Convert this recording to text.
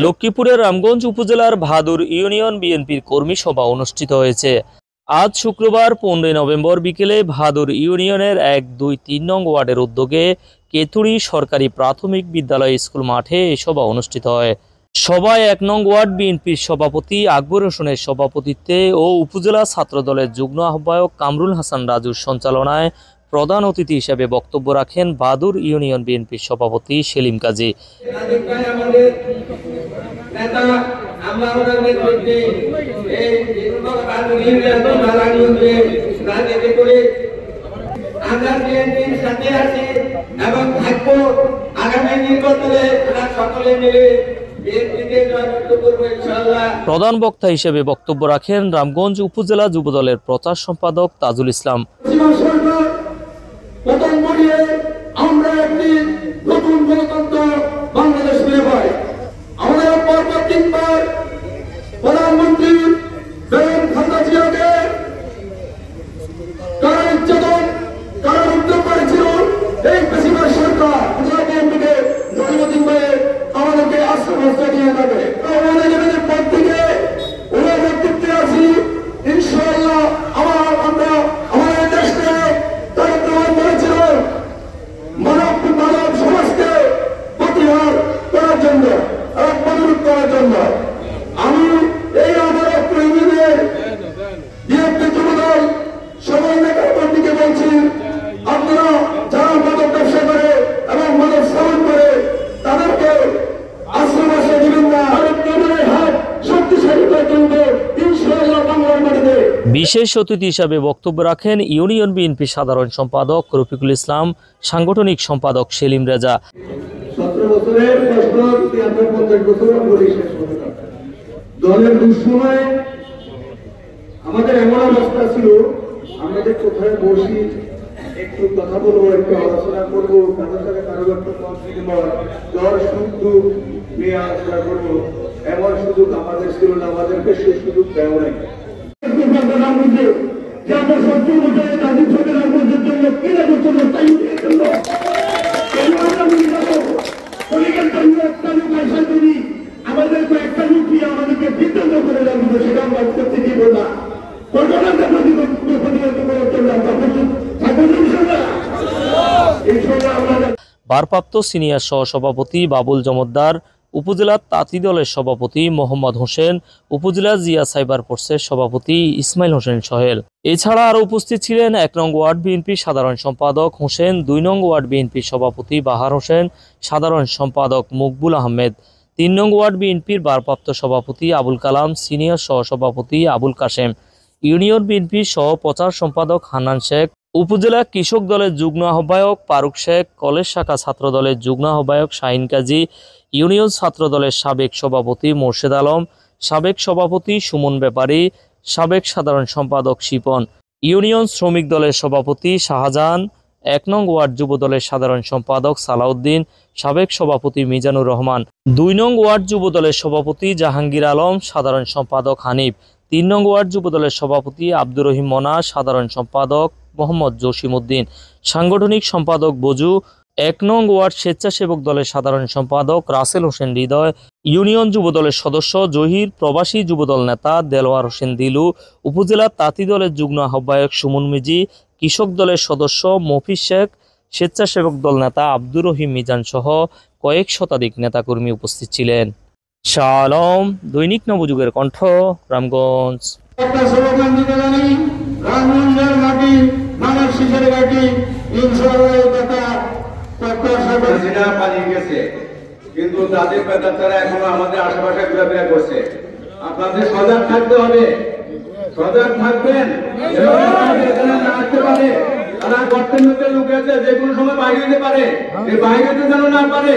লক্ষ্মীপুরের রামগঞ্জ উপজেলার ভাদুর ইউনিয়ন বিএনপির কর্মী সভা অনুষ্ঠিত হয়েছে। আজ শুক্রবার 15 নভেম্বর বিকেলে ভাদুর ইউনিয়নের 1, 2, 3 নং ওয়ার্ডের উদ্যোগে কেতুড়ি সরকারি প্রাথমিক বিদ্যালয় স্কুল মাঠে এই সভা অনুষ্ঠিত হয়। সভায় 1 নং ওয়ার্ড বিএনপির সভাপতি আকবর হোসেনের সভাপতিত্বে ও উপজেলা ছাত্রদলের যুগ্ম আহ্বায়ক কামরুল হাসান রাজুর সঞ্চালনায় প্রধান অতিথি হিসেবে বক্তব্য রাখেন ভাদুর ইউনিয়ন বিএনপির সভাপতি সেলিম কাজী। প্রধান বক্তা হিসেবে বক্তব্য রাখেন রামগঞ্জ উপজেলা যুবদলের প্রচার সম্পাদক তাজুল ইসলাম। আমরা একটি নতুন গণতন্ত্র বাংলাদেশ ফিরে পাই। আমাদের পরপর 3 বার প্রধানমন্ত্রী বেগম খালেদা জিয়াকে কারা নির্যাতন কারা মুক্ত করেছিল এই বেশিরভাগ সরকার বিএনপিকে জন্মদিন হয়ে আমাদেরকে আশ্রয় দিয়ে যাবে। আমাদের পর থেকে ওরা নেতৃত্বে আছি ইনশাআল্লাহ। আমরা আমাদের দেশকে তারা প্রমাণ করেছিল মানব সমাজকে প্রতিহার করার জন্য এবং প্রতিরোধ করার জন্য। আমি এই আমার ইউনিয়নের বিএনপি যুবদল সবাই নেতাকর্মীকে বলছি, আপনারা যারা মাদক ব্যবসা করে এবং মাদক সেবন করে তাদেরকে আশ্রয় দিবেন না। হাত শক্তিশালী করে তুলবে ইনশাআল্লাহ বাংলার মাটিতে। বিশেষ অতিথি হিসাবে বক্তব্য রাখেন ইউনিয়ন বিএনপি সাধারণ সম্পাদক রফিকুল ইসলাম, সাংগঠনিক সম্পাদক সেলিম রেজা। 17 বছরের প্রশ্ন আমরা 50 বছর করে শেষ করতে পারতাম। দলের দুঃসময়ে আমাদের এমন অবস্থা ছিল, আমাদের কোথায় বসি একটু কথা বলবো, একটু আলোচনা করবো, কারোর সাথে কারোর একটা মত বিনিময়, দল সুখ নিয়ে আলোচনা করবো, এমন সুযোগ আমাদের ছিল না। আমাদেরকে সেই সুযোগ দেওয়া নাই। আমরা 70 বছরে তাদের ছোট রামগঞ্জের জন্য কিনা জন্য তাই জন্য আমাদেরকে একটা লুকি আমাদেরকে বিদ্যুৎ করে রাখবো, সেটা আমরা করতে দিব না। ভারপ্রাপ্ত সিনিয়র সহসভাপতি বাবুল জমদ্দার, উপজেলা তাঁতি দলের সভাপতি মোহাম্মদ হোসেন, উপজেলা জিয়া সাইবার ফোর্সের সভাপতি ইসমাইল হোসেন সোহেল। এছাড়া আরো উপস্থিত ছিলেন 1 নং ওয়ার্ড বিএনপি সাধারণ সম্পাদক হোসেন, 2 নং ওয়ার্ড বিএনপি সভাপতি বাহার হোসেন, সাধারণ সম্পাদক মকবুল আহমেদ, 3 নং ওয়ার্ড বিএনপির ভারপ্রাপ্ত সভাপতি আবুল কালাম, সিনিয়র সহসভাপতি আবুল কাশেম, ইউনিয়ন বিএনপির সহ প্রচার সম্পাদক হান্নান শেখ, উপজেলা কৃষক দলের যুগ্ম আহ্বায়ক ফারুক শেখ, কলেজ শাখা ছাত্র দলের যুগ্ম আহ্বায়ক শাহিন কাজী, ইউনিয়ন ছাত্র দলের সাবেক সভাপতি মোর্শেদ আলম, সাবেক সভাপতি সুমন ব্যাপারী, সাবেক সাধারণ সম্পাদক শিপন, ইউনিয়ন শ্রমিক দলের সভাপতি শাহজাহান, 1 নং ওয়ার্ড যুব দলের সাধারণ সম্পাদক সালাউদ্দিন, সাবেক সভাপতি মিজানুর রহমান, 2 নং ওয়ার্ড যুব দলের সভাপতি জাহাঙ্গীর আলম, সাধারণ সম্পাদক হানিফ, 3 নং ওয়ার্ড যুব দলের সভাপতি আব্দুর রহিম মনা, সাধারণ সম্পাদক মোহাম্মদ জসিম উদ্দিন, সাংগঠনিক সম্পাদক বজু, 1 নং ওয়ার্ড স্বেচ্ছাসেবক দলের সাধারণ সম্পাদক রাসেল হোসেন হৃদয়, ইউনিয়ন যুব দলের সদস্য জহির, প্রবাসী যুবদল নেতা দেলোয়ার হোসেন দিলু, উপজেলা তাঁতি দলের যুগ্ম আহ্বায়ক সুমন মিজি, কৃষক দলের সদস্য মফিজ শেখ, স্বেচ্ছাসেবক দল নেতা আব্দুর রহিম মিজান সহ কয়েক শতাধিক নেতাকর্মী উপস্থিত ছিলেন। শাহ আলম, দৈনিক নবযুগের কণ্ঠ, রামগঞ্জ। কিন্তু তাদের তারা এখনো আমাদের আশেপাশে ঘোরাফেরা করছে। আপনাদের সজাগ থাকতে হবে, সজাগ থাকবেন। আসতে পারে তারা গর্তের মধ্যে লুকে আছে, যে কোনো সময় বাইরে যেতে পারে, বাইরে যেন না পারে।